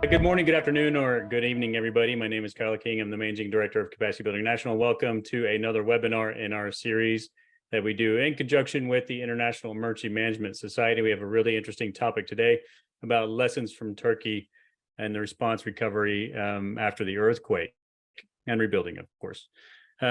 Good morning, good afternoon, or good evening, everybody. My name is Kyle King. I'm the Managing Director of Capacity Building National. Welcome to another webinar in our series that we do in conjunction with the International Emergency Management Society. We have a really interesting topic today about lessons from Turkey and the response recovery after the earthquake and rebuilding, of course.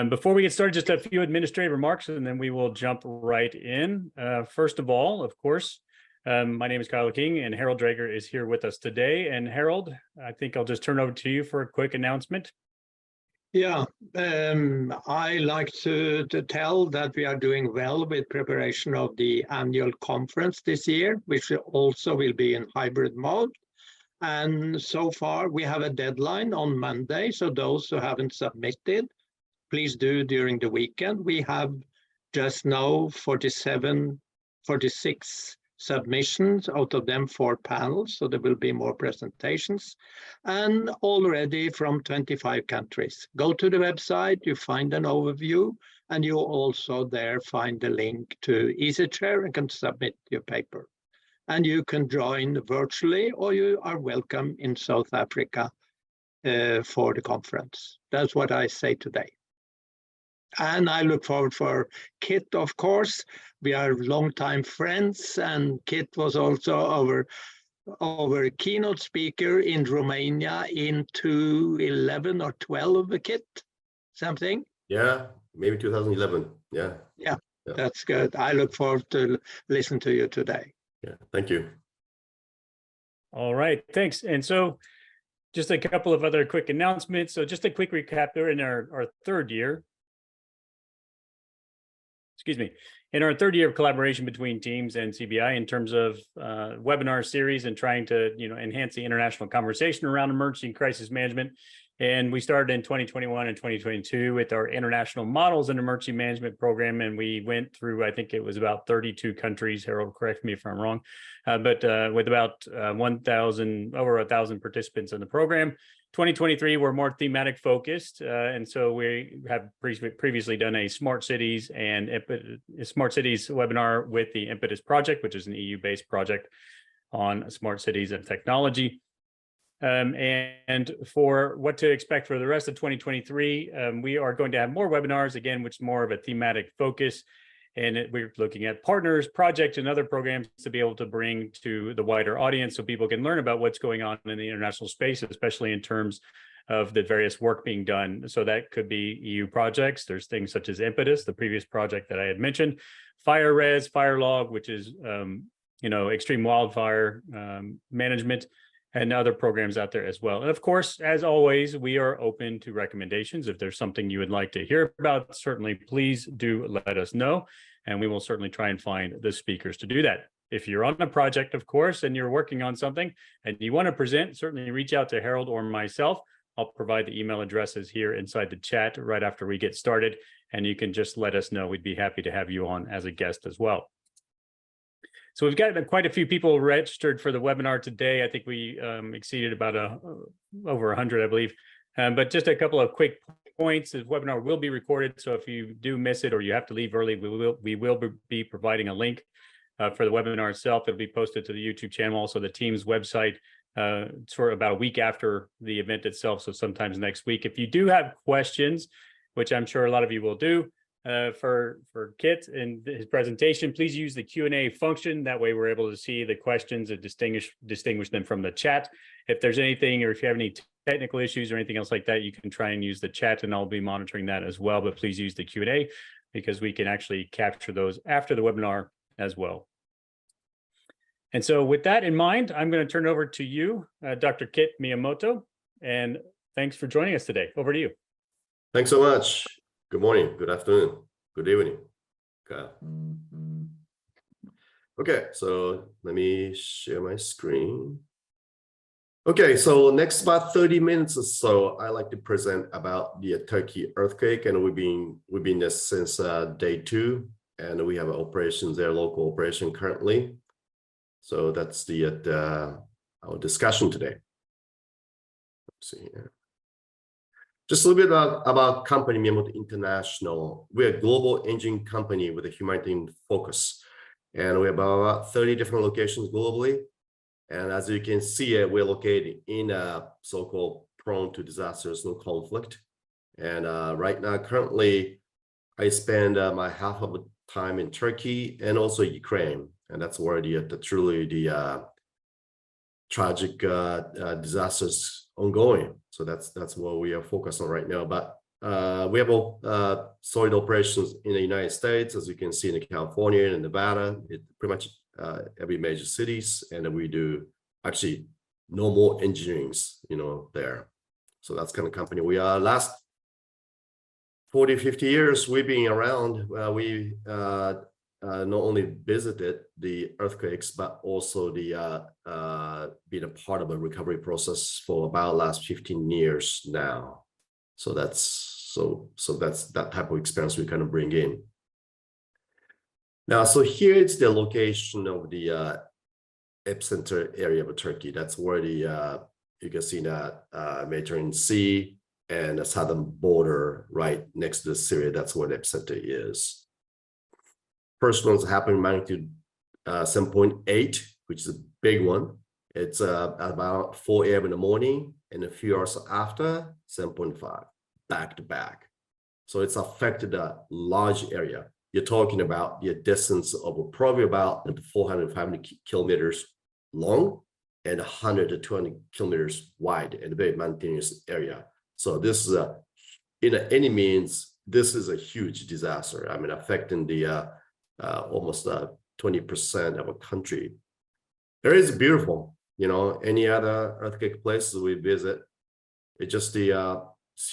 Before we get started, just a few administrative remarks, and then we will jump right in. First of all, of course, my name is Kyle King, and Harold Drager is here with us today. And Harold, I think I'll just turn over to you for a quick announcement. Yeah, I like to tell that we are doing well with preparation of the annual conference this year, which also will be in hybrid mode. And so far, we have a deadline on Monday. So those who haven't submitted, please do during the weekend. We have just now 46 submissions, out of them 4 panels, so there will be more presentations, and already from 25 countries. Go to the website, you find an overview, and you also there find the link to EasyChair and can submit your paper. And you can join virtually, or you are welcome in South Africa for the conference. That's what I say today. And I look forward for Kit, of course. We are longtime friends, and Kit was also our keynote speaker in Romania in 2011 or 12, Kit, something? Yeah, maybe 2011. Yeah. Yeah, that's good. I look forward to listen to you today. Yeah, thank you. All right, thanks. And so just a couple of other quick announcements. So just a quick recap, we're in our third year. In our third year of collaboration between teams and CBI in terms of webinar series and trying to enhance the international conversation around emergency and crisis management. And we started in 2021 and 2022 with our international models and emergency management program. And we went through, I think it was about 32 countries. Harold, correct me if I'm wrong, but with about over 1,000 participants in the program. 2023, we're more thematic focused. And so we have previously done a smart cities webinar with the Impetus project, which is an EU-based project on smart cities and technology. And for what to expect for the rest of 2023, we are going to have more webinars, again, which is more of a thematic focus. And we're looking at partners, projects, and other programs to be able to bring to the wider audience so people can learn about what's going on in the international space, especially in terms of the various work being done. So that could be EU projects. There's things such as Impetus, the previous project that I had mentioned, FireRes, FireLog, which is extreme wildfire management, and other programs out there as well. And of course, as always, we are open to recommendations. If there's something you would like to hear about, certainly please do let us know, and we will certainly try and find the speakers to do that. If you're on a project, of course, and you're working on something and you want to present, certainly reach out to Harold or myself. I'll provide the email addresses here inside the chat right after we get started, and you can just let us know. We'd be happy to have you on as a guest as well. So we've got quite a few people registered for the webinar today. I think we exceeded about over 100, I believe. But just a couple of quick points. The webinar will be recorded, so if you do miss it or you have to leave early, we will be providing a link for the webinar itself. It'll be posted to the YouTube channel, also the team's website, sort of about a week after the event itself, so sometimes next week. If you do have questions, which I'm sure a lot of you will do, for Kit and his presentation, please use the Q&A function. That way we're able to see the questions and distinguish them from the chat. If there's anything, or if you have any technical issues or anything else like that, you can try and use the chat, and I'll be monitoring that as well. But please use the Q&A because we can actually capture those after the webinar as well. And so with that in mind, I'm going to turn it over to you, Dr. Kit Miyamoto, and thanks for joining us today. Over to you. Thanks so much. Good morning, good afternoon, good evening. Okay, so let me share my screen. Okay, so next about 30 minutes or so, I like to present about the Turkey earthquake, and we've been there since day 2, and we have operations there, local operation currently. So that's our discussion today. Let's see here. Just a little bit about company Miyamoto International. We're a global engine company with a humanitarian focus, and we have about 30 different locations globally. And as you can see, we're located in a so-called prone to disasters, no conflict. And right now, currently, I spend my half of the time in Turkey and also Ukraine. And that's where truly the tragic disasters ongoing. So that's what we are focused on right now. But we have solid operations in the United States, as you can see in California and Nevada, pretty much every major cities, and we do actually no more engineerings, there. So that's kind of company we are. Last 40, 50 years we've been around. We not only visited the earthquakes, but also the been a part of a recovery process for about last 15 years now. So that's that type of experience we kind of bring in. Now, so here it's the location of the epicenter area of Turkey. That's where the you can see that Mediterranean Sea and the southern border right next to Syria. That's where the epicenter is. First one's happening magnitude 7.8, which is a big one. It's about 4 a.m. in the morning, and a few hours after 7.5, back to back. So it's affected a large area. You're talking about the distance of probably about 400, 500 kilometers long and 100 to 200 kilometers wide, and a very mountainous area. So this is in any means, this is a huge disaster. I mean, affecting the almost 20% of a country. There is beautiful, any other earthquake places we visit, it's just the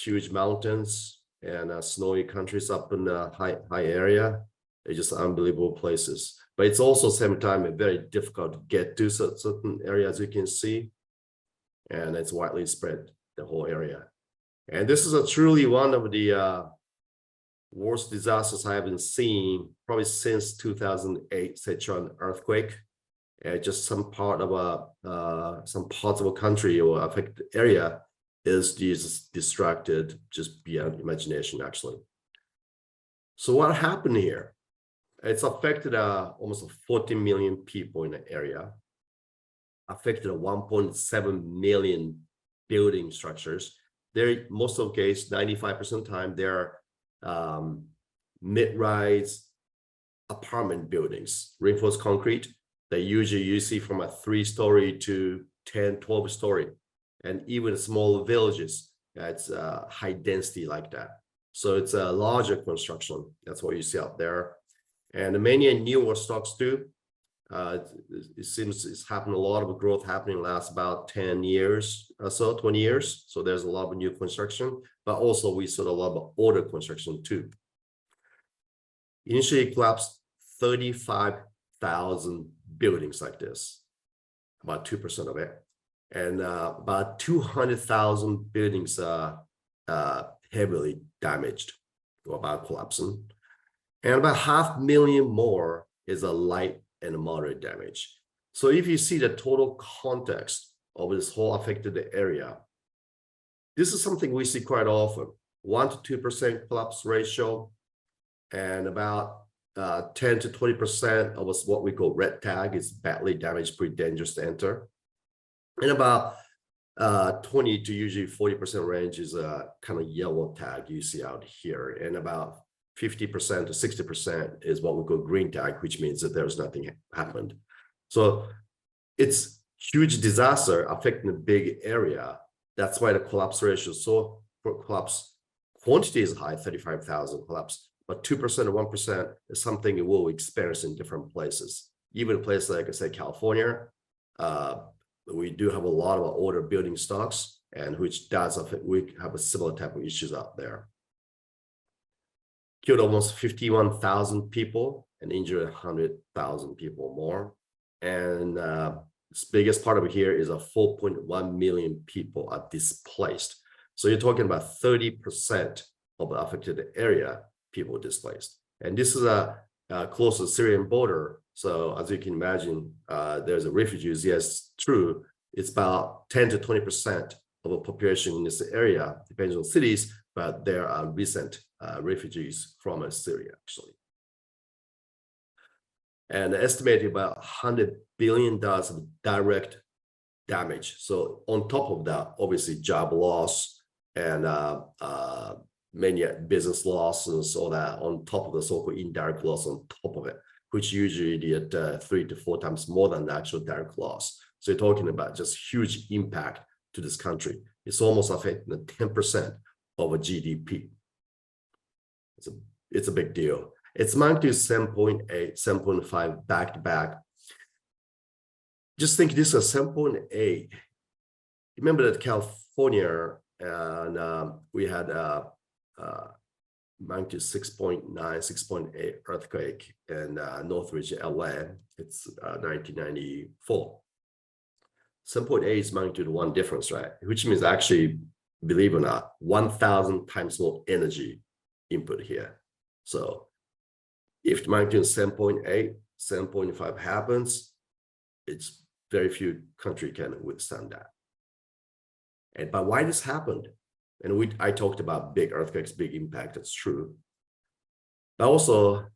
huge mountains and snowy countries up in the high area. It's just unbelievable places. But it's also same time very difficult to get to certain areas, you can see, and it's widely spread the whole area. And this is truly one of the worst disasters I haven't seen probably since 2008 Sichuan earthquake. Just some parts of a country or affected area is just distracted, just beyond imagination, actually. So what happened here? It's affected almost 40 million people in the area, affected 1.7 million building structures. They're most of the case, 95% of the time, they're mid-rise apartment buildings, reinforced concrete. They usually you see from a 3-story to 10, 12-story, and even small villages, it's high density like that. So it's a larger construction. That's what you see out there. And many newer stocks too. It seems it's happened a lot of growth happening last about 10 years or so, 20 years. So there's a lot of new construction, but also we saw a lot of older construction too. Initially collapsed 35,000 buildings like this, about 2% of it. And about 200,000 buildings are heavily damaged or about collapsing. And about 500,000 more is a light and moderate damage. So if you see the total context of this whole affected area, this is something we see quite often, 1 to 2% collapse ratio, and about 10 to 20% of what we call red tag is badly damaged, pretty dangerous to enter. And about 20 to usually 40% range is a kind of yellow tag you see out here. And about 50% to 60% is what we call green tag, which means that there's nothing happened. So it's huge disaster affecting a big area. That's why the collapse ratio, so for collapse quantity is high, 35,000 collapse, but 2% or 1% is something you will experience in different places. Even places like I said, California, we do have a lot of older building stocks, and which does affect, we have a similar type of issues out there. Killed almost 51,000 people and injured 100,000 people more. And the biggest part of it here is 4.1 million people are displaced. So you're talking about 30% of the affected area, people displaced. And this is close to the Syrian border. So as you can imagine, there's refugees. Yes, true. It's about 10 to 20% of the population in this area, depends on cities, but there are recent refugees from Syria, actually. And estimated about $100 billion of direct damage. So on top of that, obviously job loss and many business losses, all that on top of the so-called indirect loss on top of it, which usually at 3 to 4 times more than the actual direct loss. So you're talking about just huge impact to this country. It's almost affecting the 10% of a GDP. It's a big deal. It's magnitude 7.8, 7.5 back to back. Just think this is 7.8. Remember that California and we had magnitude 6.9, 6.8 earthquake in Northridge, LA. It's 1994. 7.8 is magnitude 1 difference, right? Which means actually, believe it or not, 1,000 times more energy input here. So if the magnitude 7.8, 7.5 happens, it's very few country can withstand that. And but why this happened? And I talked about big earthquakes, big impact, that's true. But also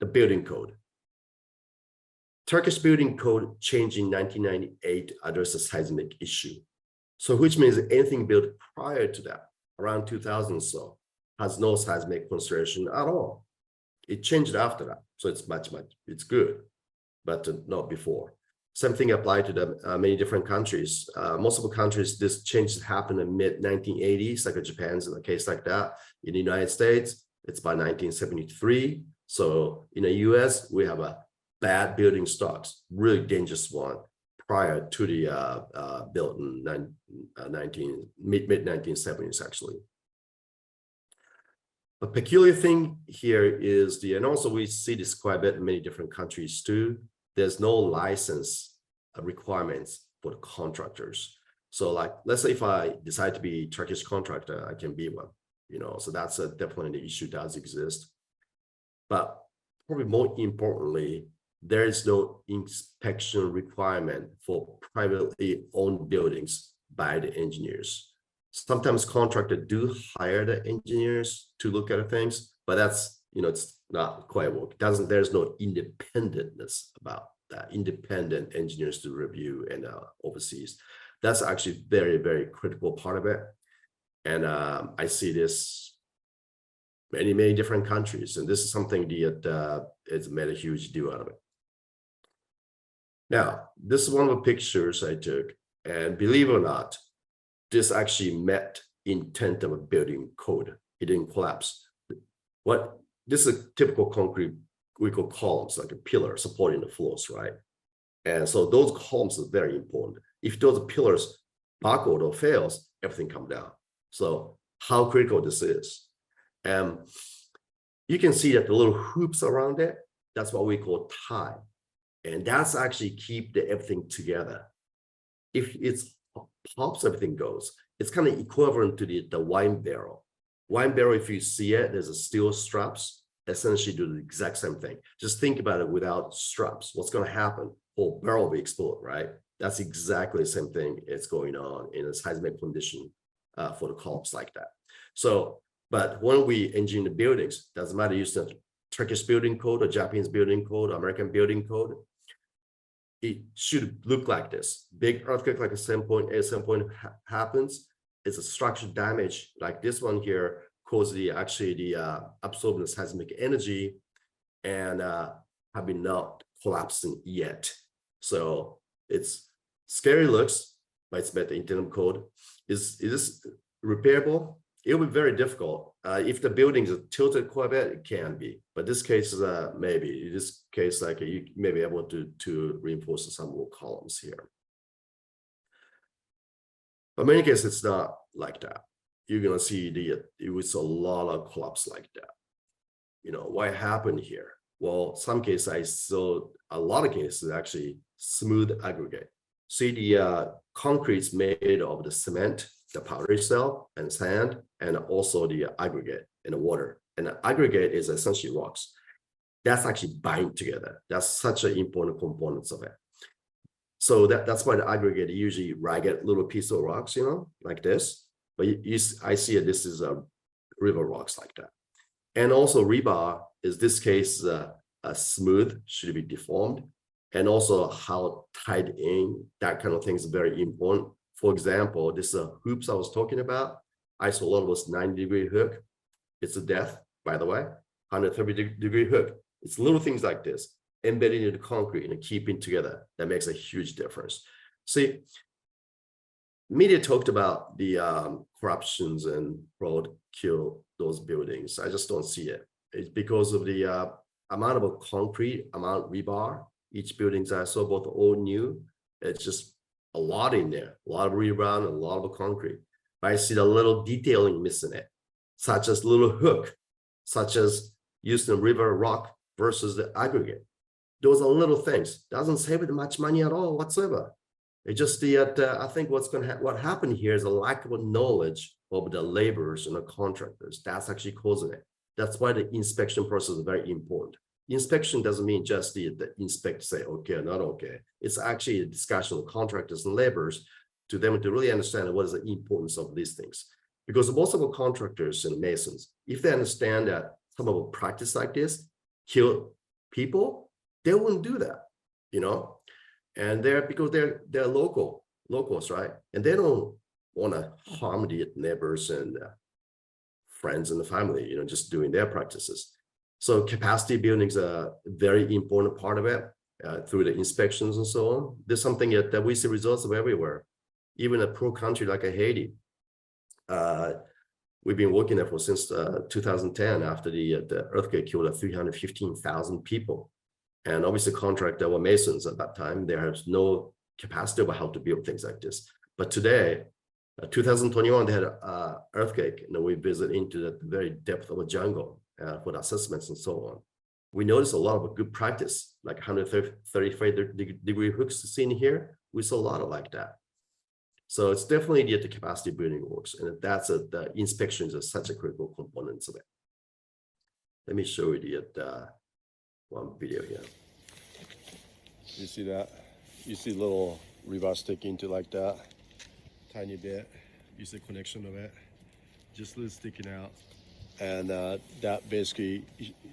the building code. Turkish building code changed in 1998 to address the seismic issue. So which means anything built prior to that, around 2000 or so, has no seismic consideration at all. It changed after that. So it's it's good, but not before. Same thing applied to the many different countries. Most of the countries, this change happened in mid-1980s, like Japan's in a case like that. In the United States, it's by 1973. So in the US, we have a bad building stocks, really dangerous one, prior to the built in mid-1970s, actually. A peculiar thing here is and also we see this quite a bit in many different countries too. There's no license requirements for the contractors. So like, let's say if I decide to be a Turkish contractor, I can be one, so that's definitely the issue does exist. But probably more importantly, there is no inspection requirement for privately owned buildings by the engineers. Sometimes contractors do hire the engineers to look at things, but that's, it's not quite work. There's no independentness about that, independent engineers to review and overseas. That's actually very, very critical part of it. And I see this many, many different countries. And this is something that it's made a huge deal out of it. Now, this is one of the pictures I took, and believe it or not, this actually met intent of a building code. It didn't collapse. This is a typical concrete, we call columns, like a pillar supporting the floors, right? And so those columns are very important. If those pillars buckle or fails, everything comes down. So how critical this is. And you can see that the little hoops around it, that's what we call tie. And that's actually keep everything together. If it's pops, everything goes. It's kind of equivalent to the wine barrel. Wine barrel, if you see it, there's a steel straps, essentially do the exact same thing. Just think about it without straps. What's going to happen? Whole barrel will explode, right? That's exactly the same thing it's going on in a seismic condition for the columns like that. So, but when we engineer the buildings, doesn't matter using the Turkish building code or Japanese building code, or American building code, it should look like this. Big earthquake like a 7.8, 7.0 happens. It's a structural damage like this one here causes the absorbing the seismic energy and have been not collapsing yet. So it's scary looks, but it's met the internal code. Is this repairable? It will be very difficult. If the buildings are tilted quite a bit, it can be. But this case is maybe. In this case, like you may be able to reinforce some more columns here. But in many cases, it's not like that. You're gonna see it was a lot of collapse like that. What happened here? Well, some cases I saw a lot of cases actually smooth aggregate. See the concrete's made of the cement, the powder itself, and sand, and also the aggregate and the water. And the aggregate is essentially rocks. That's actually bind together. That's such an important component of it. So that's why the aggregate usually ragged little piece of rocks, like this. But I see it, this is a river rocks like that. And also rebar is this case smooth, should be deformed. and also how tied in, that kind of thing is very important. For example, this hoops I was talking about, isolon was 90-degree hook. It's a depth, by the way, 130-degree hook. It's little things like this, embedded into concrete and keeping together, that makes a huge difference. See, media talked about the corruptions and fraud kill those buildings. I just don't see it. It's because of the amount of concrete, amount of rebar. Each buildings I saw, both old, new, it's just a lot in there, a lot of rebar and a lot of concrete. But I see the little detailing missing it, such as little hook, such as using river rock versus the aggregate. Those are little things. Doesn't save much money at all whatsoever. It's just I think what happened here is a lack of knowledge of the laborers and the contractors. That's actually causing it. That's why the inspection process is very important. Inspection doesn't mean just the inspect, say okay or not okay. It's actually a discussion with contractors and laborers to them to really understand what is the importance of these things. Because most of the contractors and masons, if they understand that some of a practice like this kill people, they wouldn't do that, you know. And because they're locals, right? And they don't want to harm the neighbors and friends and the family, you know, just doing their practices. So capacity buildings are a very important part of it through the inspections and so on. There's something that we see results of everywhere, even a poor country like Haiti. We've been working there since 2010 after the earthquake killed 315,000 people. And obviously contractors were masons at that time. There was no capacity about how to build things like this. But today, 2021, they had an earthquake, and we visit into the very depth of a jungle for the assessments and so on. We noticed a lot of good practice, like 135-degree hooks seen here. We saw a lot of like that. So it's definitely the capacity building works, and that's the inspections are such a critical component of it. Let me show you the one video here. You see that? You see little rebar stick into like that, tiny bit. You see connection of it, just little sticking out. And that basically,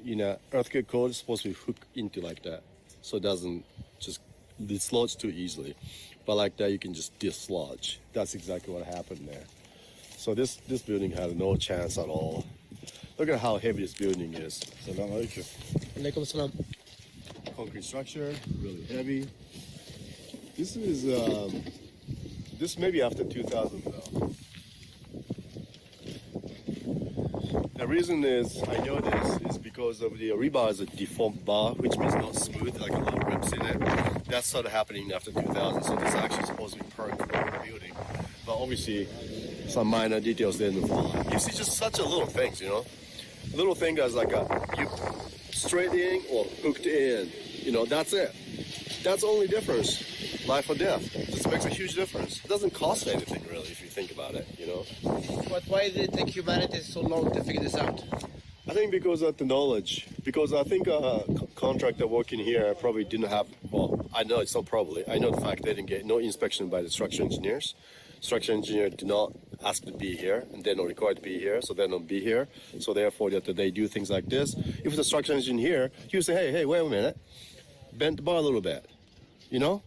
you know, earthquake code is supposed to be hooked into like that, so it doesn't just dislodge too easily. But like that, you can just dislodge. That's exactly what happened there. So this building had no chance at all. Look at how heavy this building is. Alaikum salam. Concrete structure, really heavy. This is this may be after 2000 though. The reason is I know this is because of the rebar is a deformed bar, which means not smooth, like a lot of rips in it. That started happening after 2000, so this is actually supposed to be perked for the building. But obviously, some minor details didn't follow. You see, just such a little things, you know. Little thing as like you straight in or hooked in, you know, that's it. That's the only difference, life or death. This makes a huge difference. It doesn't cost anything really if you think about it, you know. But why did it take humanity so long to figure this out? I think because of the knowledge. Because I think a contractor working here probably didn't have, well, I know it's not probably, I know the fact they didn't get no inspection by the structural engineers. Structural engineer did not ask to be here, and they're not required to be here, so they don't be here. So therefore, that they do things like this. If the structural engineer here, he would say, hey, wait a minute, bend the bar a little bit, you know?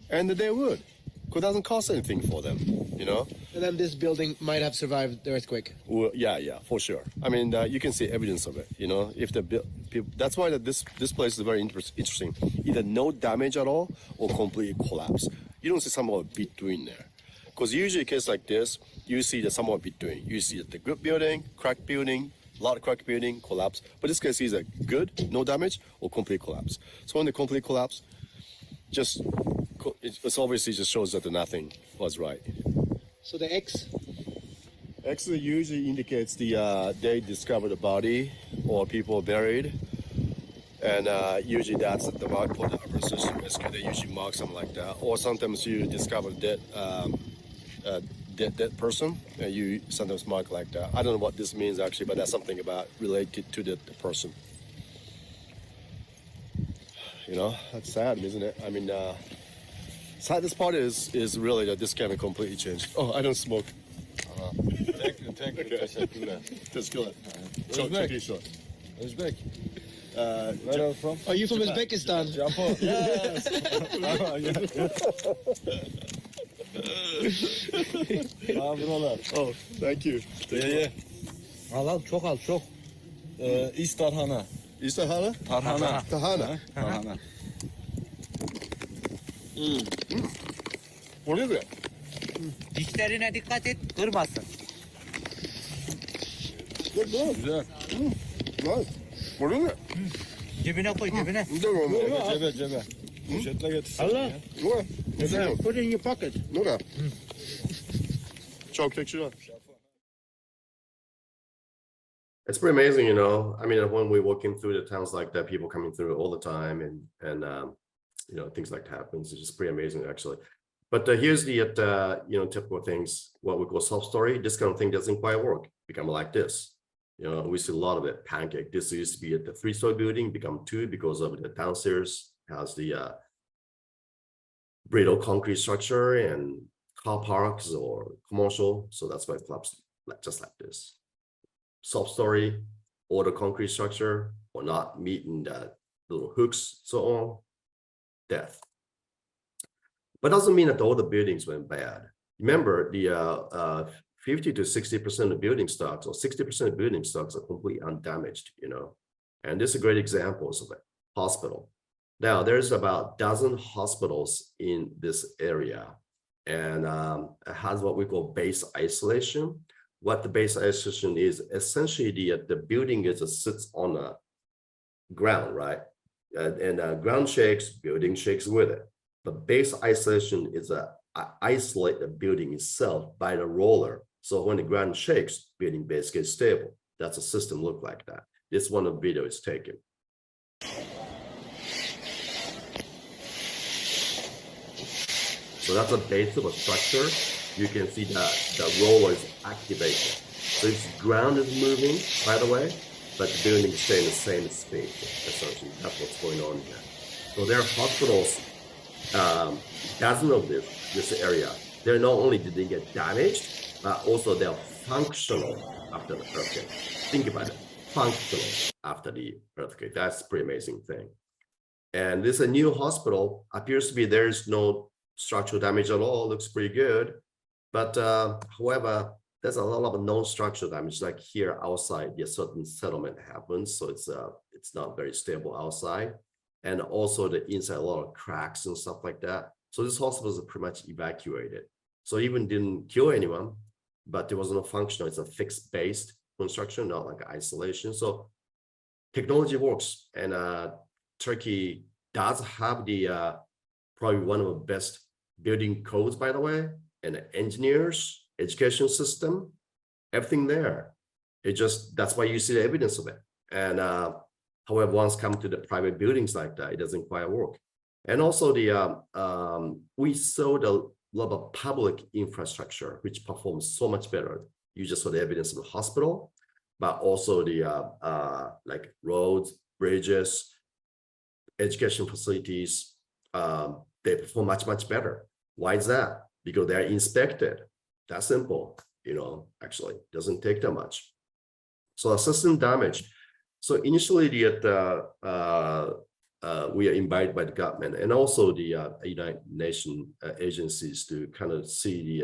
And they would, because it doesn't cost anything for them, you know? And then this building might have survived the earthquake. Well, yeah, for sure. I mean, you can see evidence of it, you know? If the people, that's why this place is very interesting. Either no damage at all or complete collapse. You don't see somewhat between there. Because usually a case like this, you see the somewhat between. You see the good building, cracked building, a lot of cracked building, collapse. But this case is a good, no damage, or complete collapse. So when the complete collapse, just it's obviously just shows that nothing was right. So the X? X usually indicates they discovered a body or people buried. And usually that's the mark for the urban system rescue. They usually mark something like that. Or sometimes you discover dead person, and you sometimes mark like that. I don't know what this means actually, but that's something about related to the person. You know, that's sad, isn't it? I mean, saddest part is really that this can be completely changed. Oh, I don't smoke. Teşekkürler. Teşekkürler. Çok iyi. Özbek. Where are you from? Are you from Uzbekistan? Japan. Yes. Oh, thank you. Ye. Al çok al çok. East Tarhana. East Tarhana? Tarhana. Tarhana. Tarhana. What is it? Dişlerine dikkat et, kırmasın. Good. Güzel. Nice. What is it? Cebine koy, cebine. Cebe. Poşetle getirsin. Allah. Look. Yeah, put it in your pocket. Look. Çok teşekkürler. It's pretty amazing, you know. I mean, when we're walking through the towns like that, people coming through all the time, and you know, things like that happens. It's just pretty amazing, actually. But here's the you know, typical things, what we call soft story. This kind of thing doesn't quite work. Become like this. You know, we see a lot of it. Pancake. This used to be at the 3-story building, become 2 because of the downstairs has the brittle concrete structure and car parks or commercial. So that's why it collapsed just like this. Soft story, or the concrete structure, or not meeting the little hooks, so on, death. But doesn't mean that all the buildings went bad. Remember, the 50 to 60% of building stocks, or 60% of building stocks are completely undamaged, you know. And this is a great examples of it. Hospital. Now, there's about a dozen hospitals in this area, and it has what we call base isolation. What the base isolation is, essentially the building sits on the ground, right? And ground shakes, building shakes with it. But base isolation is isolate the building itself by the roller. So when the ground shakes, building base gets stable. That's a system look like that. This one of the video is taken. So that's a base of a structure. You can see that the roller is activated. So its ground is moving, by the way, but the building is staying the same speed. Essentially, that's what's going on here. So there are hospitals, dozens of this area. They're not only did they get damaged, but also they're functional after the earthquake. Think about it, functional after the earthquake. That's a pretty amazing thing. And this is a new hospital. Appears to be there's no structural damage at all. Looks pretty good. But however, there's a lot of non-structural damage, like here outside, a certain settlement happens. So it's not very stable outside. And also the inside, a lot of cracks and stuff like that. So this hospital is pretty much evacuated. So even didn't kill anyone, but it wasn't functional. It's a fixed based construction, not like isolation. So technology works. And Turkey does have the probably one of the best building codes, by the way, and engineers, education system, everything there. That's why you see the evidence of it. And however, once come to the private buildings like that, it doesn't quite work. And also we saw a lot of public infrastructure, which performs so much better. You just saw the evidence of the hospital, but also the like roads, bridges, education facilities, they perform much, much better. Why is that? Because they're inspected. That's simple, you know, actually doesn't take that much. So system damage. So initially we are invited by the government and also the United Nations agencies to kind of see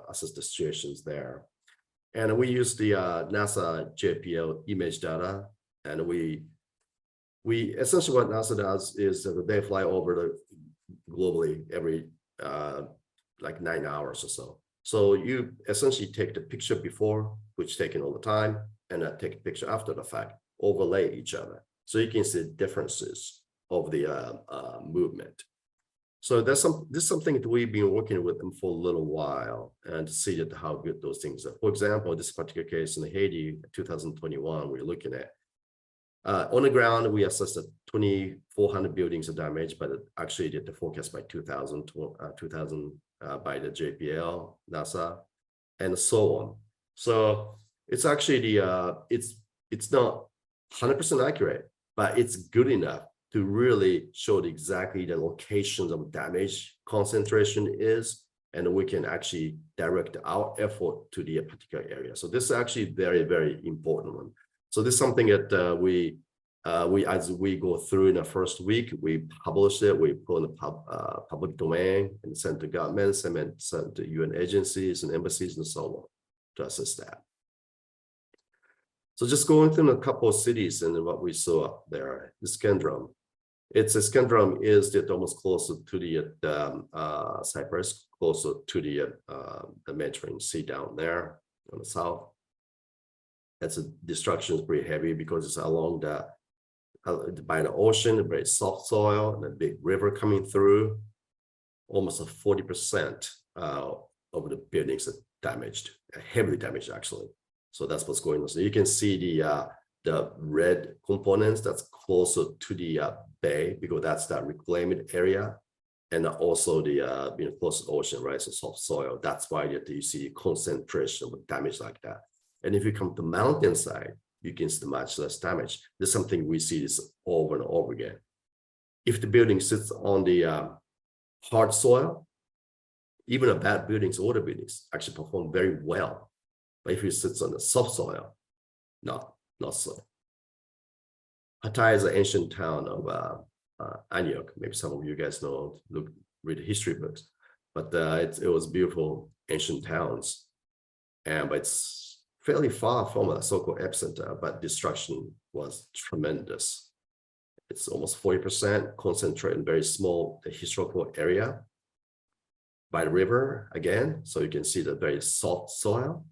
assess the situations there. And we use the NASA JPL image data, and we essentially what NASA does is that they fly over globally every like 9 hours or so. So you essentially take the picture before, which taken all the time, and take a picture after the fact, overlay each other. So you can see differences of the movement. So this is something that we've been working with them for a little while and to see how good those things are. For example, this particular case in Haiti, 2021, we're looking at on the ground, we assessed that 2,400 buildings are damaged, but actually did the forecast by 2,000 by the JPL, NASA, and so on. So it's actually it's not 100% accurate, but it's good enough to really show exactly the locations of damage concentration is, and we can actually direct our effort to the particular area. So this is actually very, very important one. So this is something that we As we go through in the first week, we publish it, we put in the public domain and send to governments and then send to UN agencies and embassies and so on to assist that. So just going through a couple of cities and what we saw up there, Iskendrum. Iskendrum is almost closer to the Cyprus, closer to the Mediterranean Sea down there on the south. That's a destruction is pretty heavy because it's along by the ocean, a very soft soil, and a big river coming through. Almost a 40% of the buildings are damaged, heavily damaged actually. So that's what's going on. So you can see the red components that's closer to the bay because that's that reclaimed area, and also the close to the ocean, right? So soft soil. That's why you see concentration of damage like that. And if you come to mountainside, you can see much less damage. There's something we see this over and over again. If the building sits on the hard soil, even a bad buildings, older buildings actually perform very well. But if it sits on the soft soil, not so. Hatay is an ancient town of Antioch. Maybe some of you guys know, read history books, but it was beautiful ancient towns, but it's fairly far from a so-called epicenter, but destruction was tremendous. It's almost 40% concentrated in very small historical area by the river again. So you can see the very soft soil,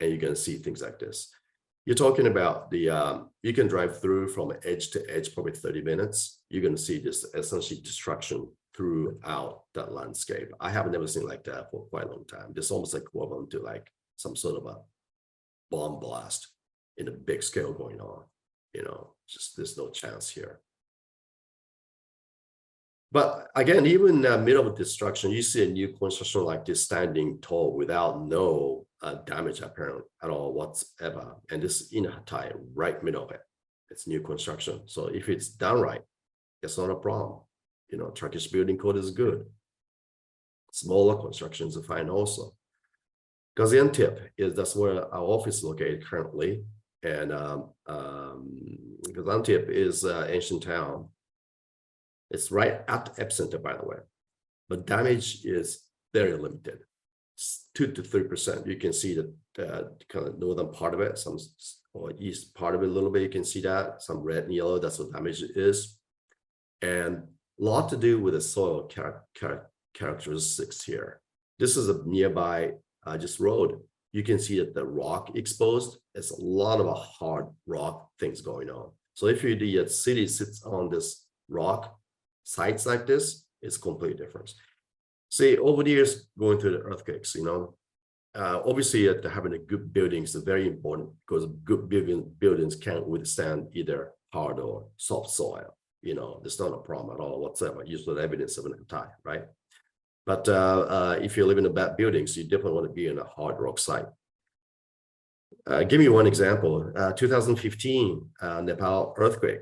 and you can see things like this. You're talking about you can drive through from edge to edge, probably 30 minutes. You're going to see this essentially destruction throughout that landscape. I have never seen like that for quite a long time. This almost like equivalent to like some sort of a bomb blast in a big scale going on, just there's no chance here. But again, even in the middle of destruction, you see a new construction like this standing tall without no damage apparent at all whatsoever. And this in Hatay, right middle of it. It's new construction. So if it's done right, it's not a problem. Turkish building code is good. Smaller constructions are fine also. Gaziantep that's where our office is located currently, and Gaziantep is an ancient town. It's right at the epicenter, by the way, but damage is very limited. It's 2 to 3%. You can see the kind of northern part of it, or east part of it a little bit. You can see that some red and yellow. That's what damage is, and a lot to do with the soil characteristics here. This is a nearby. Just road, you can see that the rock exposed. There's a lot of hard rock things going on. So if the city sits on this rock sites like this, it's completely different. See, over the years going through the earthquakes, obviously having a good buildings is very important because good buildings can withstand either hard or soft soil. There's not a problem at all whatsoever. Usually evidence of an attack, right? But if you live in a bad buildings, you definitely want to be in a hard rock site. Give me one example. 2015 Nepal earthquake,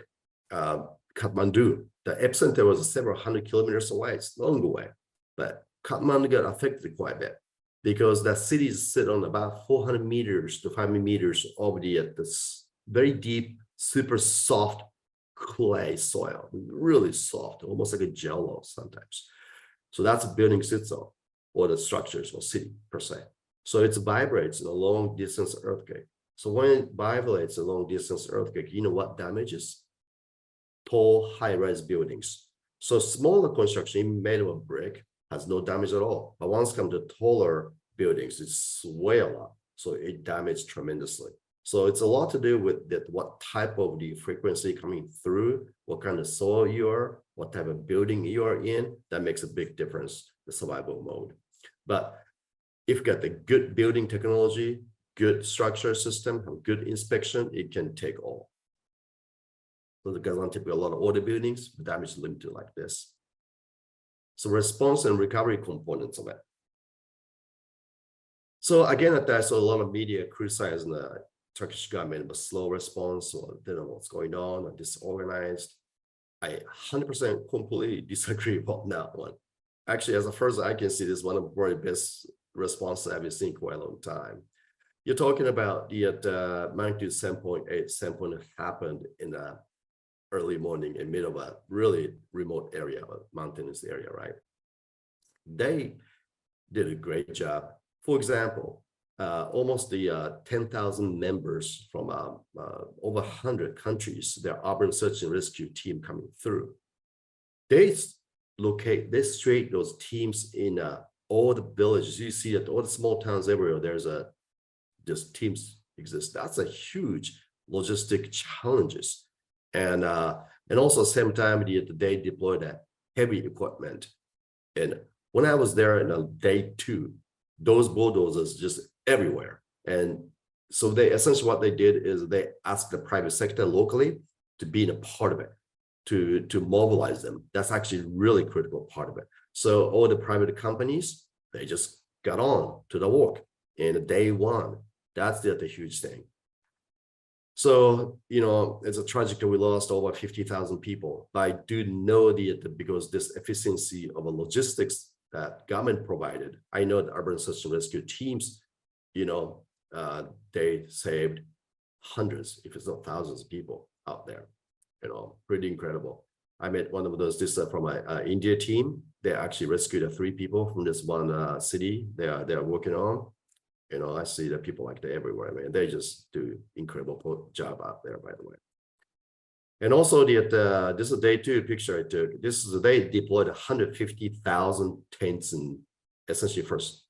Kathmandu. The epicenter was several hundred kilometers away. It's long away, but Kathmandu got affected quite a bit because that city sit on about 400 meters to 500 meters over this very deep, super soft clay soil, really soft, almost like a jello sometimes. So that's a building sits on, or the structures or city per se. So it vibrates in a long distance earthquake. So when it vibrates a long distance earthquake, you know what damages? Tall, high-rise buildings. So smaller construction made of a brick has no damage at all. But once it comes to taller buildings, it sway a lot. So it damages tremendously. So it's a lot to do with what type of the frequency coming through, what kind of soil you are, what type of building you are in. That makes a big difference, the survival mode. But if you got the good building technology, good structure system, good inspection, it can take all. So the Gaziantep, a lot of older buildings, the damage is limited like this. So response and recovery components of it. So again, I saw a lot of media criticizing the Turkish government, but slow response, or they don't know what's going on, or disorganized. I 100% completely disagree about that one. Actually, as a first, I can see this one of the very best responses I've seen in quite a long time. You're talking about the magnitude 7.8 happened in early morning in middle of a really remote area, a mountainous area, right? They did a great job. For example, almost the 10,000 members from over 100 countries, their urban search and rescue team coming through. They straight those teams in all the villages. You see at all the small towns everywhere, there's just teams exist. That's a huge logistic challenges. And also same time they deployed that heavy equipment. And when I was there in day 2, those bulldozers just everywhere. And so they essentially what they did is they asked the private sector locally to be in a part of it, to mobilize them. That's actually a really critical part of it. So all the private companies, they just got on to the work in day 1. That's the huge thing. So, it's a tragic that we lost over 50,000 people. But I do know because this efficiency of a logistics that government provided, I know the urban search and rescue teams, they saved hundreds, if it's not thousands of people out there, pretty incredible. I met one of those, this from an India team. They actually rescued 3 people from this one city they're working on. I see the people like that everywhere, man. They just do incredible job out there, by the way. And also this is a day 2 picture I took. This is they deployed 150,000 tents in essentially first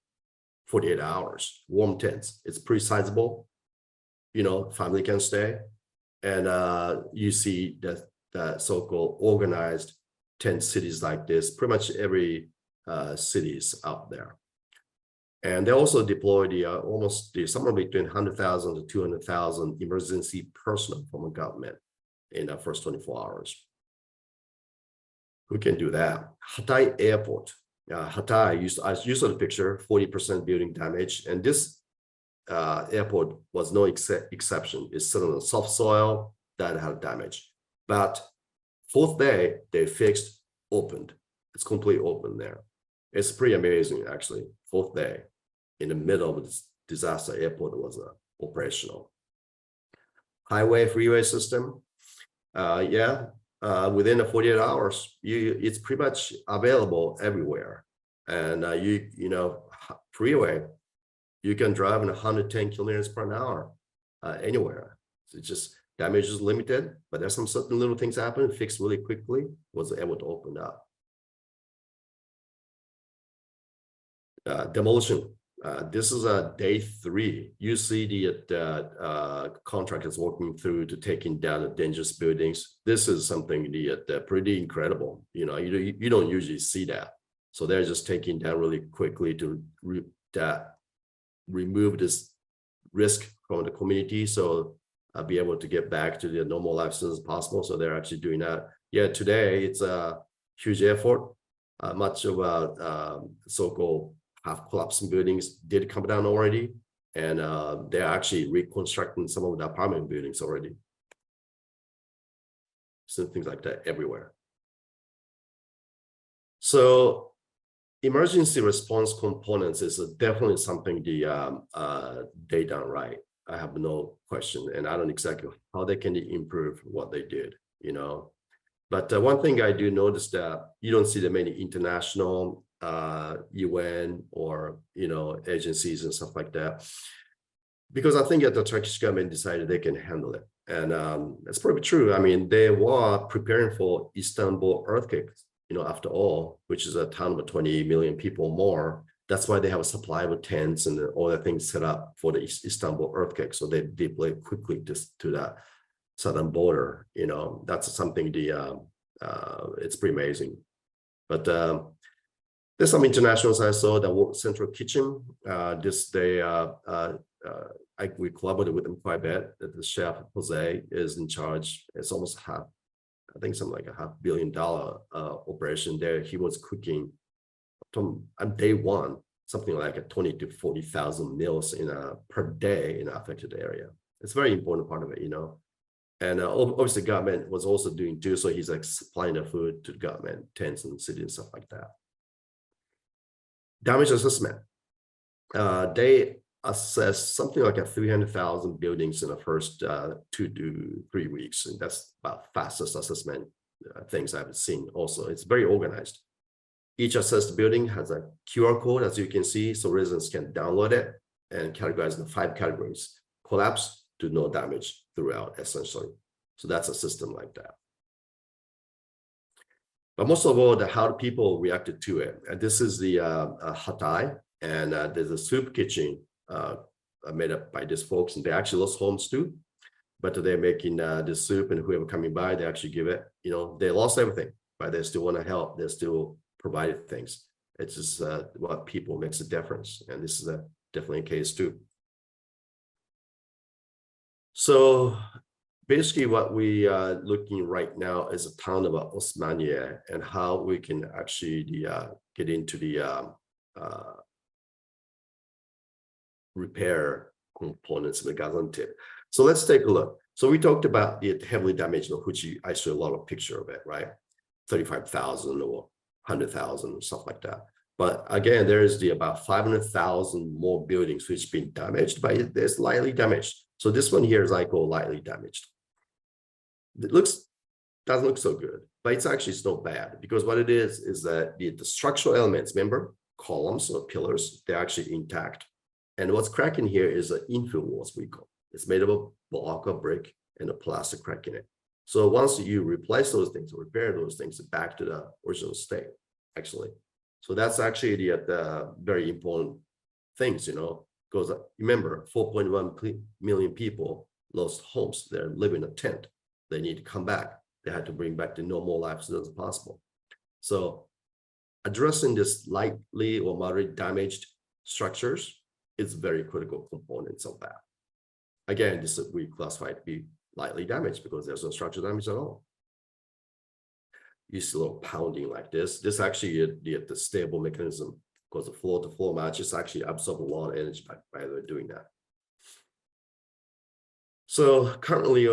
48 hours, warm tents. It's pretty sizable, family can stay. And you see the so-called organized tent cities like this, pretty much every cities out there. And they also deployed somewhere between 100,000 to 200,000 emergency personnel from the government in the first 24 hours. Who can do that? Hatay Airport. Hatay, I used the picture, 40% building damage. And this airport was no exception. It's still on the soft soil that had damage. But 4th day, they fixed, opened. It's completely open there. It's pretty amazing, actually. 4th day, in the middle of this disaster, airport was operational. Highway freeway system, within the 48 hours, it's pretty much available everywhere. And freeway, you can drive in 110 kilometers per hour anywhere. So it's just damage is limited, but there's some certain little things happen, fixed really quickly, was able to open up. Demolition. This is day 3. You see the contractors working through to taking down the dangerous buildings. This is something pretty incredible. You don't usually see that. So they're just taking down really quickly to remove this risk from the community. So I'll be able to get back to their normal life as soon as possible. So they're actually doing that. Yeah, today it's a huge effort. Much of so-called half-collapsed buildings did come down already, and they're actually reconstructing some of the apartment buildings already. So things like that everywhere. So emergency response components is definitely something they done right. I have no question, and I don't exactly how they can improve what they did, But one thing I do notice that you don't see that many international UN or agencies and stuff like that, because I think that the Turkish government decided they can handle it, and that's probably true. I mean, they were preparing for Istanbul earthquake, after all, which is a town of 20 million people more. That's why they have a supply of tents and all the things set up for the Istanbul earthquake, so they deploy quickly to the southern border. That's something it's pretty amazing. But there's some internationals I saw that work Central Kitchen. We collaborated with them quite a bit. The chef Jose is in charge. It's almost something like $500 million operation there. He was cooking on day 1, something like 20 to 40,000 meals per day in the affected area. It's a very important part of it, And obviously, government was also doing too. So he's supplying the food to the government, tents and cities and stuff like that. Damage assessment. They assessed something like 300,000 buildings in the first 2 to 3 weeks, and that's about fastest assessment things I've seen. Also, it's very organized. Each assessed building has a QR code, as you can see, so residents can download it and categorize in 5 categories: collapse to no damage throughout, essentially. So that's a system like that. But most of all, how people reacted to it. And this is the Hatay, and there's a soup kitchen made up by these folks, and they actually lost homes too. But they're making this soup, and whoever coming by, they actually give it. You know, they lost everything, but they still want to help. They still provided things. It's just what people makes a difference, and this is definitely a case too. So basically, what we are looking right now is a town of Osmaniye and how we can actually get into the repair components of the Gaziantep. So let's take a look. So we talked about the heavily damaged, which I showed a lot of picture of it, right? 35,000 or 100,000 or stuff like that. But again, there's about 500,000 more buildings which been damaged, but they're slightly damaged. So this one here is I call lightly damaged. It doesn't look so good, but it's actually not bad, because what it is that the structural elements, remember, columns or pillars, they're actually intact. And what's cracking here is an infill walls, we call. It's made of a block of brick and a plastic crack in it. So once you replace those things or repair those things back to the original state, actually. So that's actually the very important things, you know, because remember, 4.1 million people lost homes. They're living in a tent. They need to come back. They had to bring back the normal life as soon as possible. So addressing this lightly or moderate damaged structures is very critical components of that. Again, this we classify it to be lightly damaged because there's no structural damage at all. You see a little pounding like this. This actually the stable mechanism, because the floor to floor matches actually absorb a lot of energy by doing that. So currently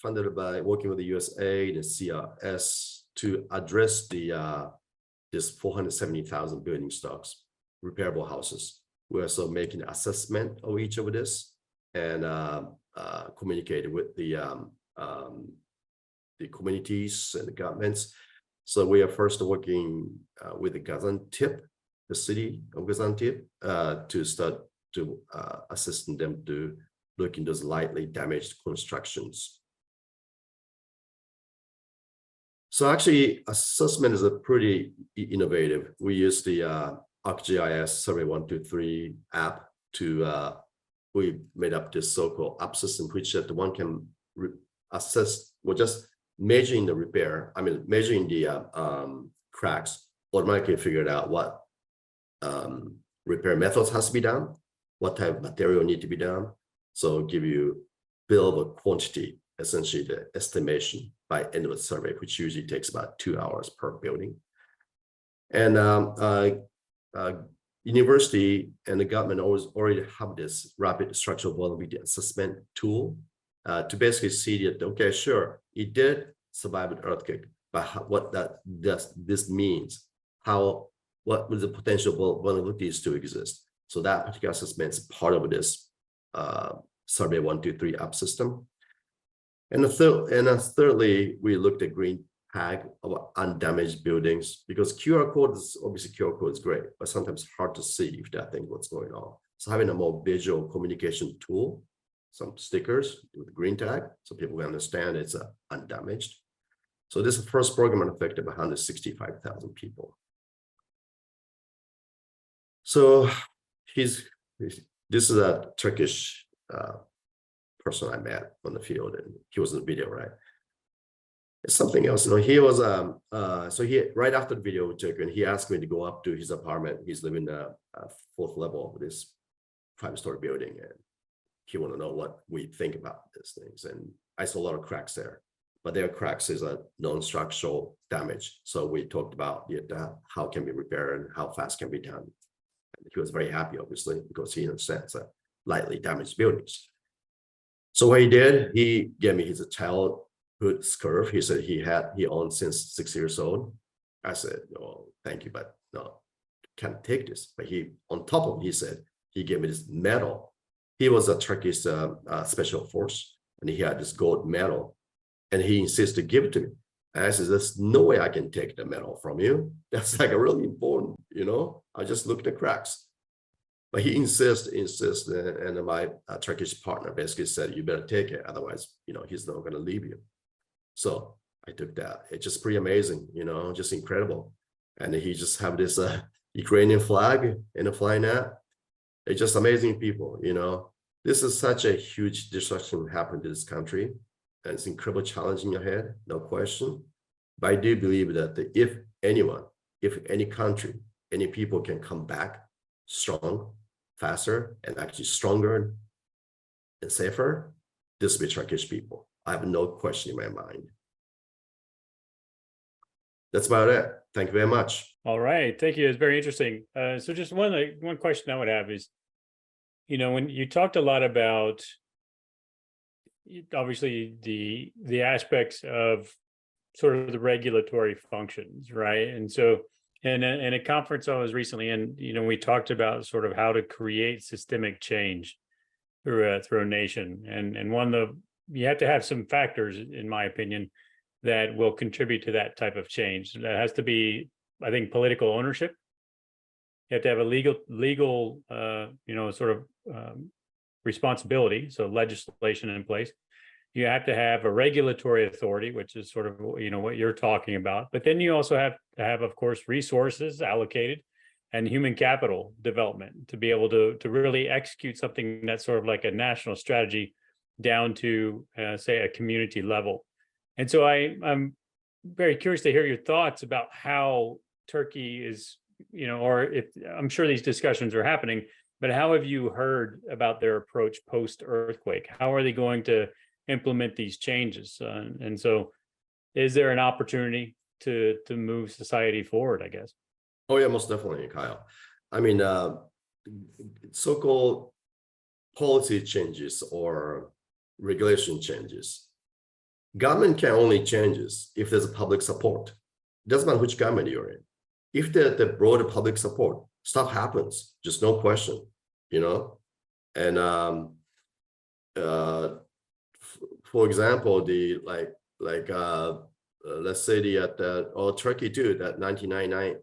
funded by working with the USA and the CRS to address this 470,000 building stocks, repairable houses. We're also making an assessment of each of this and communicated with the communities and the governments. So we are first working with the Gaziantep, the city of Gaziantep, to start to assist them to look into those lightly damaged constructions. So actually, assessment is a pretty innovative. We use the ArcGIS Survey 123 app to we made up this so-called app system, which that one can assess. We're just measuring the repair. I mean, measuring the cracks. Automatically figured out what repair methods has to be done, what type of material need to be done. So give you bill of quantity, essentially the estimation by end of the survey, which usually takes about 2 hours per building. And university and the government already have this rapid structural vulnerability assessment tool to basically see that, okay, sure, it did survive an earthquake, but what this means, what was the potential vulnerabilities to exist. So that particular assessment is part of this Survey 123 app system. And thirdly, we looked at green tag of undamaged buildings, because QR code is obviously QR code is great, but sometimes hard to see if that thing what's going on. So having a more visual communication tool, some stickers with green tag, so people can understand it's undamaged. So this is the first program that affected 165,000 people. So this is a Turkish person I met on the field, and he was in the video, right? It's something else, you know. He was so he right after the video we took, and he asked me to go up to his apartment. He's living the 4th level of this 5-story building, and he want to know what we think about these things. And I saw a lot of cracks there, but their cracks is a non-structural damage. So we talked about how can be repaired and how fast can be done. And he was very happy, obviously, because he understands lightly damaged buildings. So what he did, he gave me his childhood scarf. He said he owned since 6 years old. I said, no, thank you, but no, can't take this. But on top of it, he said he gave me this medal. He was a Turkish special force, and he had this gold medal, and he insisted to give it to me. And I said, there's no way I can take the medal from you. That's like a really important, I just look at the cracks. But he insisted, and my Turkish partner basically said, you better take it, otherwise, he's not going to leave you. So I took that. It's just pretty amazing, just incredible. And he just have this Ukrainian flag in a flying hat. It's just amazing people, This is such a huge disruption happened to this country, and it's incredibly challenging ahead, no question. But I do believe that if any country, any people can come back strong, faster, and actually stronger and safer, this will be Turkish people. I have no question in my mind. That's about it. Thank you very much. All right, thank you. It's very interesting. So just one question I would have is, when you talked a lot about obviously the aspects of sort of the regulatory functions, right? And so in a conference I was recently in, we talked about sort of how to create systemic change through a nation, and one of you have to have some factors, in my opinion, that will contribute to that type of change. That has to be, I think, political ownership. You have to have a legal sort of responsibility, so legislation in place. You have to have a regulatory authority, which is sort of what you're talking about. But then you also have to have, of course, resources allocated and human capital development to be able to really execute something that's sort of like a national strategy down to say a community level. And so I'm very curious to hear your thoughts about how Turkey is, or if I'm sure these discussions are happening, but how have you heard about their approach post-earthquake? How are they going to implement these changes? And so is there an opportunity to move society forward, I guess? Oh, yeah, most definitely, Kyle. I mean, so-called policy changes or regulation changes, government can only changes if there's a public support. It doesn't matter which government you're in. If the broader public support, stuff happens, just no question, And for example, let's say Turkey too, that 1999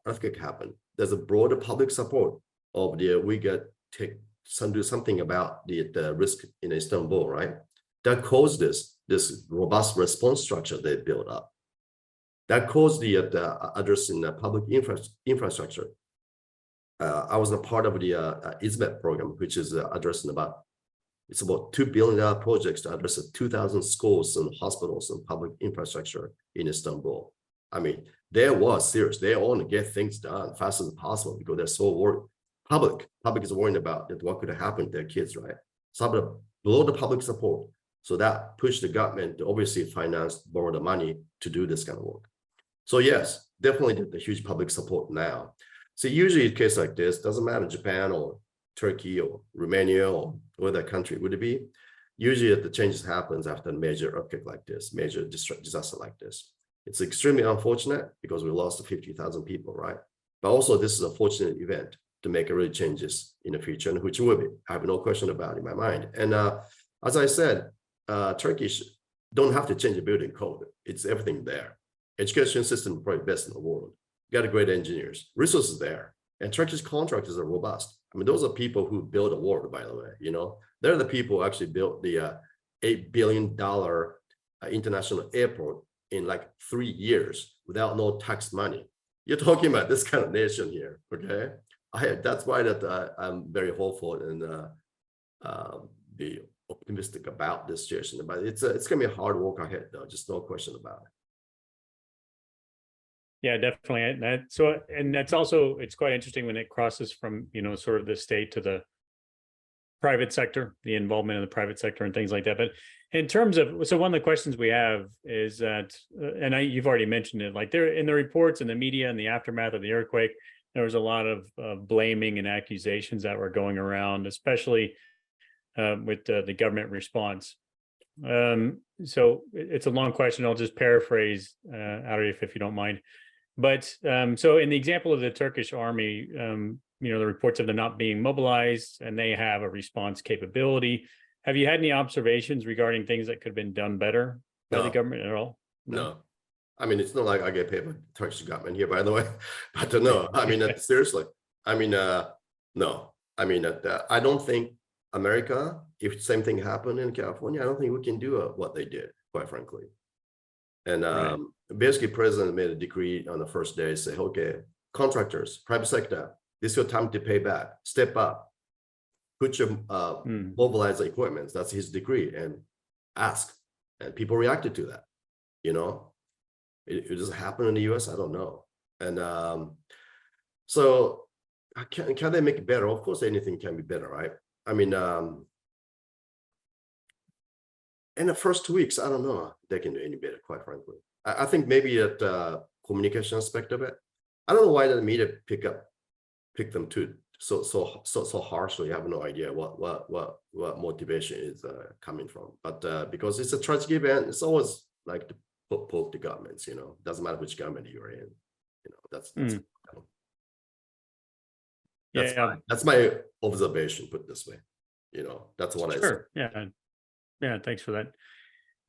earthquake happened. There's a broader public support of we do something about the risk in Istanbul, right? That caused this robust response structure they built up. That caused the addressing the public infrastructure. I was a part of the ISMET program, which is addressing about $2 billion projects to address 2,000 schools and hospitals and public infrastructure in Istanbul. I mean, they was serious. They want to get things done as fast as possible because they're so worried. Public is worrying about what could happen to their kids, right? So below the public support. So that pushed the government to obviously borrow the money to do this kind of work. So yes, definitely the huge public support now. So usually a case like this, doesn't matter Japan or Turkey or Romania or other country would it be? Usually the changes happens after a major earthquake like this, major disaster like this. It's extremely unfortunate because we lost 50,000 people, right? But also this is a fortunate event to make real changes in the future, and which will be, I have no question about it in my mind. And as I said, Turkish don't have to change the building code. It's everything there. Education system probably best in the world. Got great engineers, resources there, and Turkish contractors are robust. I mean, those are people who build a world, by the way, They're the people who actually built the $8 billion international airport in like 3 years without no tax money. You're talking about this kind of nation here, okay? That's why I'm very hopeful and be optimistic about this situation. But it's going to be a hard work ahead, though, just no question about it. Yeah, definitely. And that's also, it's quite interesting when it crosses from, sort of the state to the private sector, the involvement in the private sector and things like that. But in terms of, so one of the questions we have is that, and you've already mentioned it, like there in the reports and the media and the aftermath of the earthquake, there was a lot of blaming and accusations that were going around, especially with the government response. So it's a long question. I'll just paraphrase Arif, if you don't mind. But so in the example of the Turkish army, the reports of them not being mobilized, and they have a response capability. Have you had any observations regarding things that could have been done better by the No. government at all? No. I mean, it's not like I get paid by the Turkish government here, by the way. But no, I mean, seriously. I mean, no. I mean, I don't think America, if same thing happened in California, I don't think we can do what they did, quite frankly. And Right. basically, president made a decree on the first day, say, okay, contractors, private sector, this is your time to pay back, step up, put your mobilize the equipment. That's his decree, and ask. And people reacted to that. It doesn't happen in the US. I don't know. And so can they make it better? Of course, anything can be better, right? I mean, in the first 2 weeks, I don't know if they can do any better, quite frankly. I think maybe at communication aspect of it. I don't know why the media pick them too so harshly. I have no idea what motivation is coming from. But because it's a tragic event, it's always like to poke the governments. Doesn't matter which government you're in. That's Yeah. that's my observation. Put it this way. That's what I say. Sure. Yeah. Thanks for that.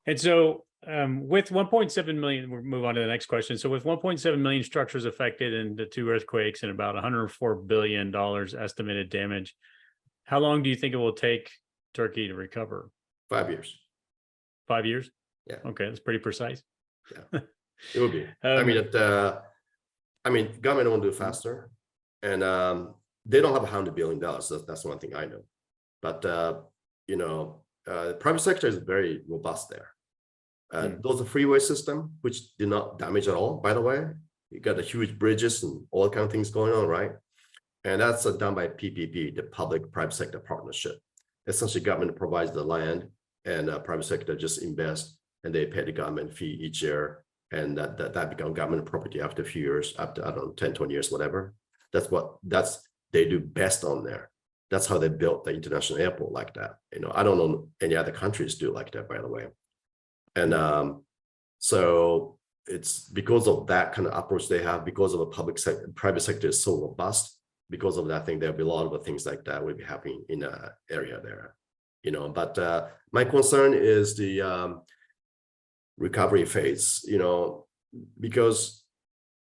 And so with 1.7 million, we'll move on to the next question. So with 1.7 million structures affected in the 2 earthquakes and about $104 billion estimated damage, how long do you think it will take Turkey to recover? 5 years. 5 years? Yeah. Okay, that's pretty precise. Yeah, it will be. I mean, government won't do it faster, and they don't have $100 billion. That's one thing I know. But private sector is very robust there. Those are freeway system, which did not damage at all, by the way. You got the huge bridges and all kind of things going on, right? And that's done by PPP, the public-private sector partnership. Essentially, government provides the land, and private sector just invest, and they pay the government fee each year, and that becomes government property after a few years, after, I don't know, 10, 20 years, whatever. That's they do best on there. That's how they built the international airport like that. I don't know any other countries do like that, by the way. And so it's because of that kind of approach they have, because of the private sector is so robust. Because of that, I think there'll be a lot of things like that will be happening in the area there. But my concern is the recovery phase. Because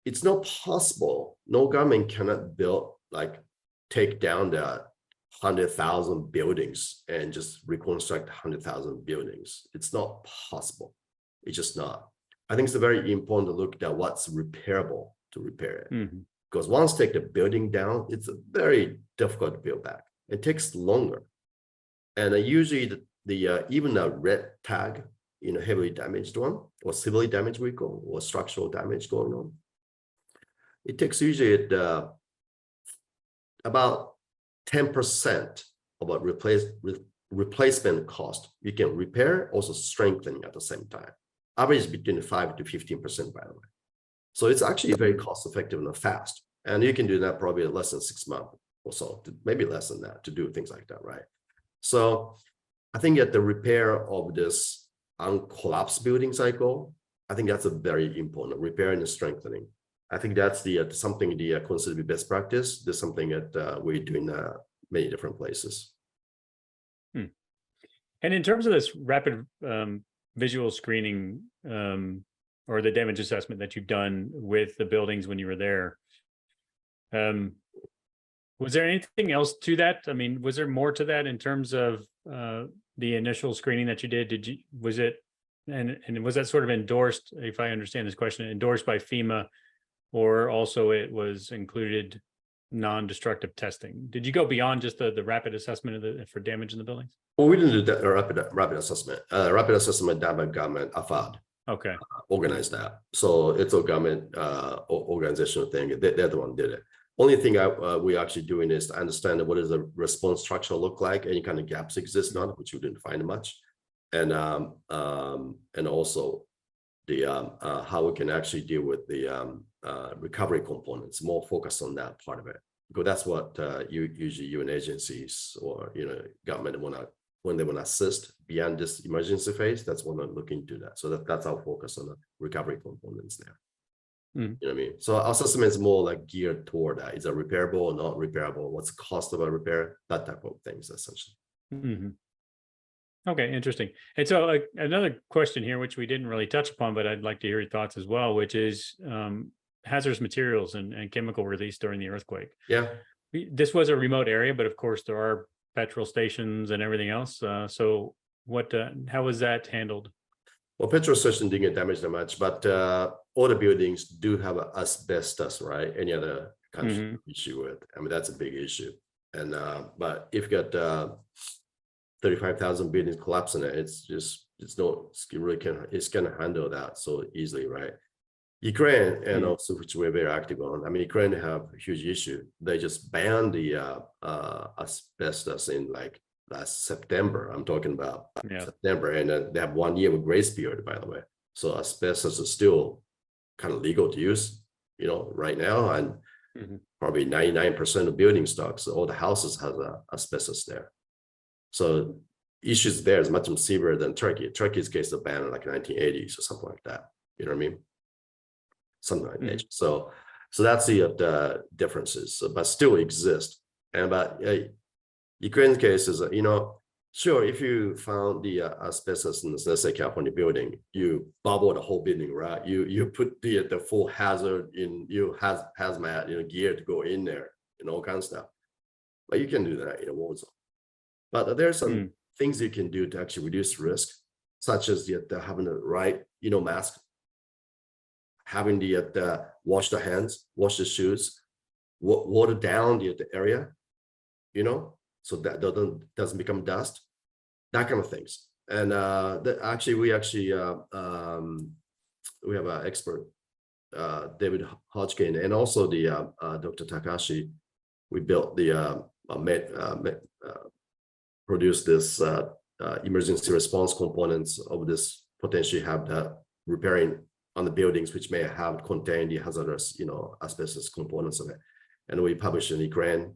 it's not possible. No government cannot take down the 100,000 buildings and just reconstruct 100,000 buildings. It's not possible. It's just not. I think it's very important to look at what's repairable to repair it. Because once take the building down, it's very difficult to build back. It takes longer. And usually even a red tag, heavily damaged one, or severely damaged vehicle, or structural damage going on, it takes usually about 10% of a replacement cost. You can repair, also strengthening at the same time. Average between 5 to 15%, by the way. So it's actually very cost effective and fast. And you can do that probably in less than 6 months or so, maybe less than that, to do things like that, right? So I think at the repair of this uncollapsed building cycle, I think that's a very important repair and strengthening. I think that's something considered to be best practice. There's something that we do in many different places. And in terms of this rapid visual screening or the damage assessment that you've done with the buildings when you were there, was there anything else to that? I mean, was there more to that in terms of the initial screening that you did? Was it sort of endorsed, if I understand this question, endorsed by FEMA, or also it was included non-destructive testing? Did you go beyond just the rapid assessment for damage in the buildings? Well, we didn't do that rapid assessment. Rapid assessment done by government, AFAD. Okay. Organized that. So it's a government organizational thing. They're the one who did it. Only thing we actually doing is to understand what does the response structure look like, any kind of gaps exist, not which we didn't find much, and also the how we can actually deal with the recovery components. More focused on that part of it, because that's what usually UN agencies or government when they want to assist beyond this emergency phase. That's when they're looking into that. So that's our focus on the recovery components there. Mm. You know what I mean? So assessment is more like geared toward that. Is it repairable or not repairable? What's the cost of a repair? That type of things, essentially. Mhm. Okay, interesting. And so another question here, which we didn't really touch upon, but I'd like to hear your thoughts as well, which is hazardous materials and chemical release during the earthquake. Yeah. This was a remote area, but of course there are petrol stations and everything else. So what? How was that handled? Well, petrol station didn't get damaged that much, but all the buildings do have asbestos, right? Any other country issue with? I mean, that's a big issue. And but if you got 35,000 buildings collapsing, it's gonna handle that so easily, right? Ukraine, and also which we're very active on. I mean, Ukraine have a huge issue. They just banned the asbestos in like last September. I'm talking about September, and they have 1 year of grace period, by the way. So asbestos is still kind of legal to use, right now, and probably 99% of building stocks, all the houses has asbestos there. So issues there is much more severe than Turkey. Turkey's case of ban in like 1980s or something like that. You know what I mean? Something like that. So that's the differences, but still exist. And but Ukraine's case is, sure, if you found the asbestos in, let's say, California building, you bubble the whole building, right? You put the full hazard in, hazmat, gear to go in there and all kinds of stuff. But you can do that in a war zone. But there are some things you can do to actually reduce risk, such as having the right, mask, having the wash the hands, wash the shoes, water down the area, so that doesn't become dust, that kind of things. And we have an expert, David Hodgkin, and also the Dr. Takashi. We built the produced this emergency response components of this, potentially have the repairing on the buildings which may have contained the hazardous, asbestos components of it. And we published in Ukraine,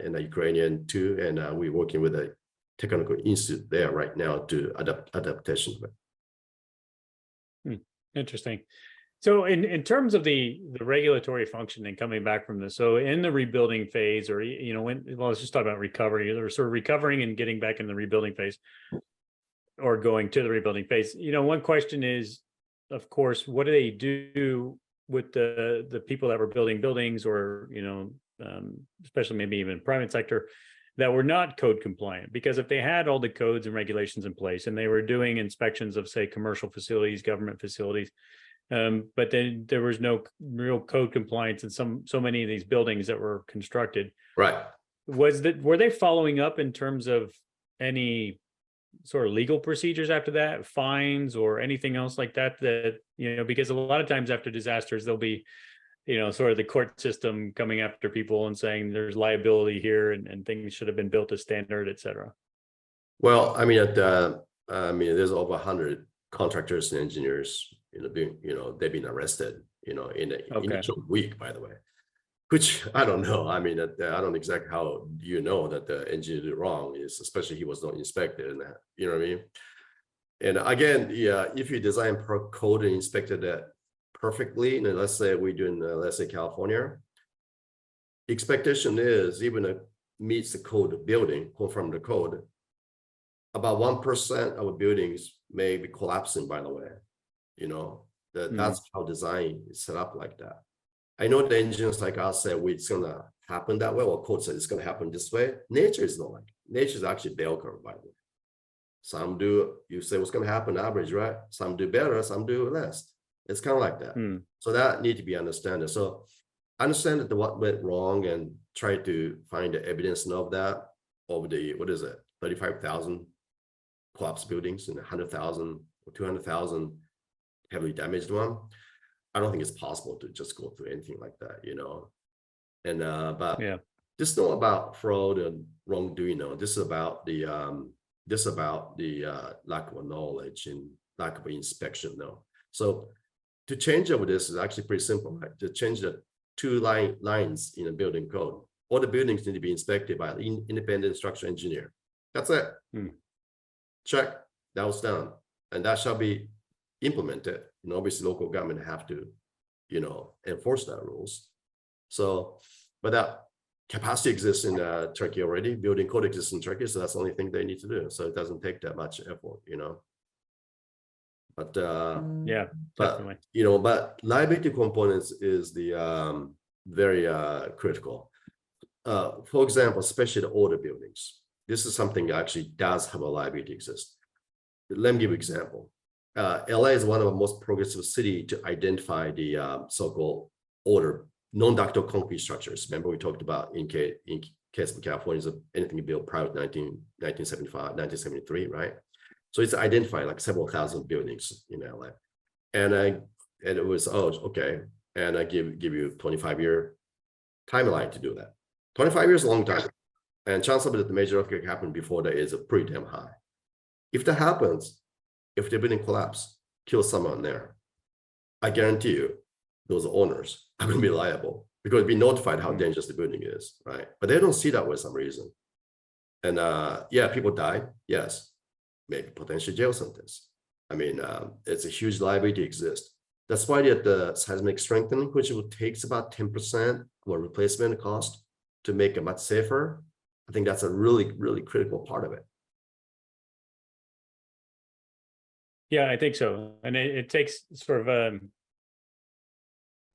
in the Ukrainian too, and we're working with a technical institute there right now to adaptation of it. Interesting. So in terms of the regulatory functioning coming back from this, so in the rebuilding phase, or let's just talk about recovery, or sort of recovering and getting back in the rebuilding phase, or going to the rebuilding phase. One question is, of course, what do they do with the people that were building buildings, or especially maybe even private sector, that were not code compliant? Because if they had all the codes and regulations in place and they were doing inspections of, say, commercial facilities, government facilities, but then there was no real code compliance in so many of these buildings that were constructed. Right. Were they following up in terms of any sort of legal procedures after that, fines or anything else like that? Because a lot of times after disasters, there'll be, sort of the court system coming after people and saying there's liability here and things should have been built to standard, et cetera. Well, there's over 100 contractors and engineers, they've been arrested, in the initial week, by the way, which I don't know. I don't exactly how that the engineer did wrong, especially he was not inspected, and that, you know what I mean? And again, if you design per code and inspected that perfectly, and let's say we're doing, California, expectation is even it meets the code building, confirm the code, about 1% of buildings may be collapsing, by the way. That's how design is set up like that. I know the engineers like us say it's gonna happen that way, or code says it's gonna happen this way. Nature is not like it. Nature is actually bell curve, by the way. Some do, you say what's gonna happen average, right? Some do better, some do less. It's kind of like that. So that need to be understood. So understand that what went wrong and try to find the evidence of that, of the, 35,000 collapsed buildings and 100,000 or 200,000 heavily damaged one. I don't think it's possible to just go through anything like that, And but this is not about fraud and wrongdoing. This is about the lack of knowledge and lack of inspection. So to change over this is actually pretty simple, right? To change the two lines in a building code. All the buildings need to be inspected by an independent structural engineer. That's it. Check. That was done, and that shall be implemented. Obviously, local government have to enforce that rules. So, but that capacity exists in Turkey already. Building code exists in Turkey, so that's the only thing they need to do. So it doesn't take that much effort, But Yeah, definitely. but liability components is the very critical. For example, especially the older buildings. This is something that actually does have a liability exist. Let me give you an example. LA is one of the most progressive city to identify the so-called older non-ductile concrete structures. Remember we talked about in case of California, is anything built prior to 1975, 1973, right? So it's identified like several thousand buildings in LA. And it was, okay. And I give you 25-year timeline to do that. 25 years is a long time. And chance of it that the major earthquake happened before that is pretty damn high. If that happens, if the building collapse, kill someone there, I guarantee you those owners are going to be liable because they'll be notified how dangerous the building is, right? But they don't see that for some reason. And yeah, people die, yes, maybe potential jail sentence. I mean, it's a huge liability exists. That's why the seismic strengthening, which will takes about 10% of a replacement cost to make it much safer. I think that's a really, really critical part of it. Yeah, I think so. And it takes sort of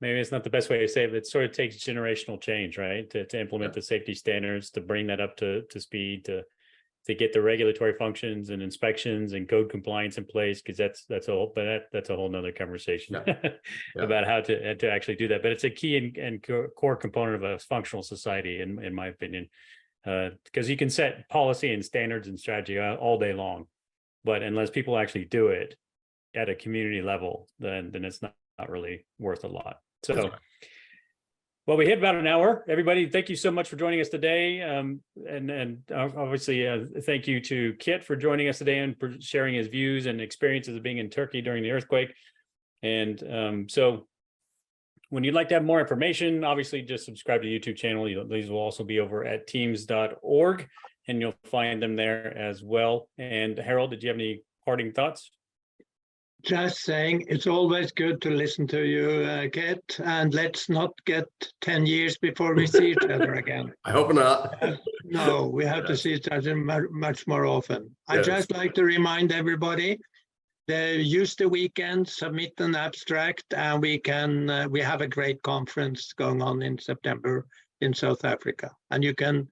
maybe it's not the best way to say it, but it sort of takes generational change, right? To implement the safety standards, to bring that up to speed, to get the regulatory functions and inspections and code compliance in place, because that's a whole nother conversation about how to actually do that. But it's a key and core component of a functional society, in my opinion, because you can set policy and standards and strategy all day long, but unless people actually do it at a community level, then it's not really worth a lot. So, well, we hit about an hour. Everybody, thank you so much for joining us today. And obviously, thank you to Kit for joining us today and for sharing his views and experiences of being in Turkey during the earthquake. And so when you'd like to have more information, obviously just subscribe to the YouTube channel. These will also be over at teams.org, and you'll find them there as well. And Harold, did you have any parting thoughts? Just saying, it's always good to listen to you, Kit, and let's not get 10 years before we see each other again. I hope not. No, we have to see each other much more often. I'd just like to remind everybody, use the weekend, submit an abstract, and we have a great conference going on in September in South Africa, and you can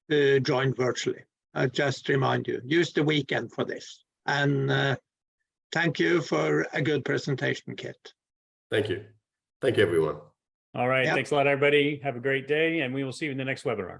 join virtually. I just remind you, use the weekend for this. And thank you for a good presentation, Kit. Thank you. Thank you, everyone. All right. Thanks a lot, everybody. Have a great day, and we will see you in the next webinar.